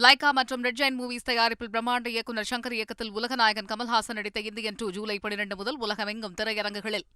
Lyca மற்றும் red Jain movies தயாரிப்பில் பிரம்மாண்ட இயக்குநர் சங்கர் இயக்கத்தில் உலகநாயகன் கமல்ஹாசன் நடித்த இந்தியன் 2 ஜூலை 12 முதல் உலகமெங்கும் திரையரங்குகளில்.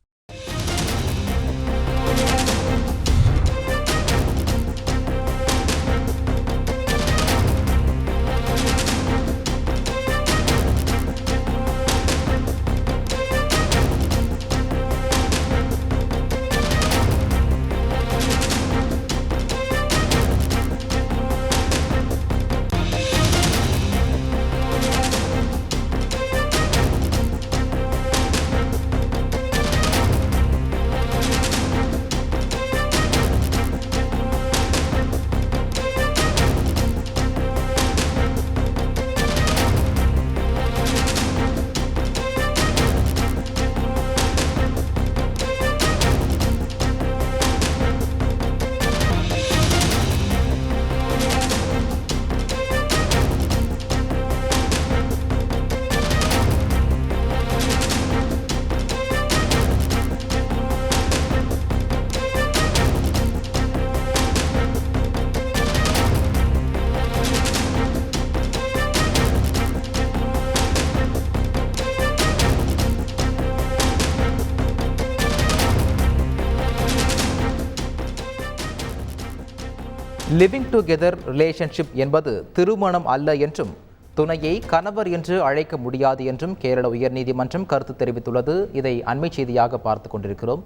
லிவிங் டுகெதர் ரிலேஷன்ஷிப் என்பது திருமணம் அல்ல என்றும் துணையை கணவர் என்று அழைக்க முடியாது என்றும் கேரள உயர்நீதிமன்றம் கருத்து தெரிவித்துள்ளது. இதை அண்மை செய்தியாக பார்த்து கொண்டிருக்கிறோம்.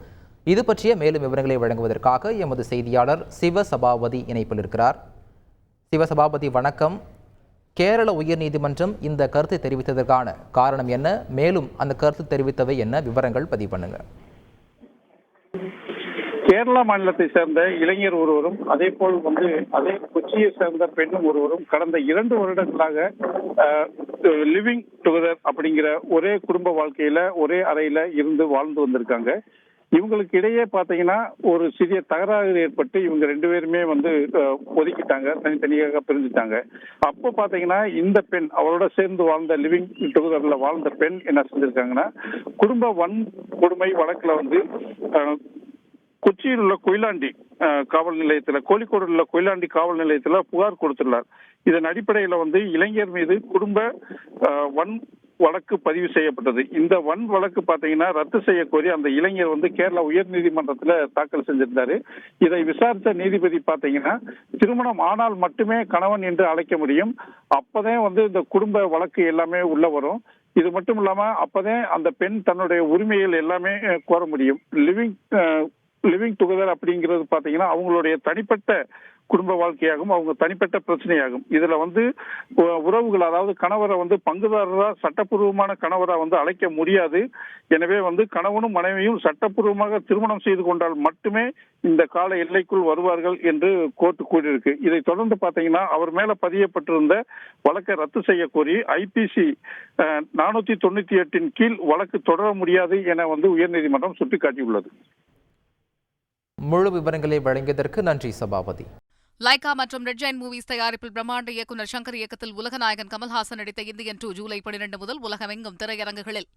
இது பற்றிய மேலும் விவரங்களை வழங்குவதற்காக எமது செய்தியாளர் சிவசபாபதி இணைப்பில் இருக்கிறார். சிவசபாபதி வணக்கம். கேரள உயர்நீதிமன்றம் இந்த கருத்தை தெரிவித்ததற்கான காரணம் என்ன? மேலும் அந்த கருத்து தெரிவித்தவை என்ன? விவரங்கள் பதிவு பண்ணுங்க. கேரளா மாநிலத்தை சேர்ந்த இளைஞர் ஒருவரும் அதே போல் அதே கொச்சியை சேர்ந்த பெண்ணும் ஒருவரும் கடந்த 2 வருடங்களாக லிவிங் டுகெதர் அப்படிங்கிற ஒரே குடும்ப வாழ்க்கையில ஒரே அறையில இருந்து வாழ்ந்து வந்திருக்காங்க. இவங்களுக்கு இடையே பாத்தீங்கன்னா ஒரு சிறிய தகராறு ஏற்பட்டு இவங்க 2 பேருமே ஒதுக்கிட்டாங்க, தனித்தனியாக பிரிஞ்சுட்டாங்க. அப்போ பாத்தீங்கன்னா இந்த பெண் அவரோட சேர்ந்து வாழ்ந்த லிவிங் டுகெதர்ல வாழ்ந்த பெண் என்ன செஞ்சிருக்காங்கன்னா குடும்ப வன்கொடுமை வழக்குல கொச்சியில் உள்ள கொயிலாண்டி காவல் நிலையத்தில், கோழிக்கோடு உள்ள கொயிலாண்டி காவல் நிலையத்தில் புகார் கொடுத்துள்ளார். இதன் அடிப்படையில் இளைஞர் மீது குடும்ப வன் வழக்கு பதிவு செய்யப்பட்டது. இந்த வன் வழக்கு பாத்தீங்கன்னா ரத்து செய்ய கோரி அந்த இளைஞர் கேரளா உயர் நீதிமன்றத்துல தாக்கல் செஞ்சிருந்தாரு. இதை விசாரித்த நீதிபதி பாத்தீங்கன்னா திருமணம் ஆனால் மட்டுமே கணவன் என்று அழைக்க முடியும், அப்பதான் இந்த குடும்ப வழக்கு எல்லாமே உள்ள வரும். இது மட்டும் இல்லாம அப்பதான் அந்த பெண் தன்னுடைய உரிமைகள் எல்லாமே கோர முடியும். லிவிங் டுகெதர் அப்படிங்கிறது பாத்தீங்கன்னா அவங்களுடைய தனிப்பட்ட குடும்ப வாழ்க்கையாகும், அவங்க தனிப்பட்ட பிரச்சனையாகும். இதுல உறவுகள், அதாவது கணவரை பங்குதாரரா சட்டப்பூர்வமான கணவரா அழைக்க முடியாது. எனவே கணவனும் மனைவியும் சட்டப்பூர்வமாக திருமணம் செய்து கொண்டால் மட்டுமே இந்த கால எல்லைக்குள் வருவார்கள் என்று கோர்ட்டு கூறியிருக்கு. இதை தொடர்ந்து பாத்தீங்கன்னா அவர் மேல பதியப்பட்டிருந்த வழக்கை ரத்து செய்ய கோரி IPC 498 கீழ் வழக்கு தொடர முடியாது என உயர்நீதிமன்றம் சுட்டிக்காட்டியுள்ளது. முழு விவரங்களை வழங்கியதற்கு நன்றி சபாபதி. லைகா மற்றும் ரெட் ஜெயின் மூவிஸ் தயாரிப்பில் பிரம்மாண்ட இயக்குநர் சங்கர் இயக்கத்தில் உலகநாயகன் கமல்ஹாசன் நடித்த இந்தியன் 2 ஜூலை 12 முதல் உலகமெங்கும் திரையரங்குகளில்.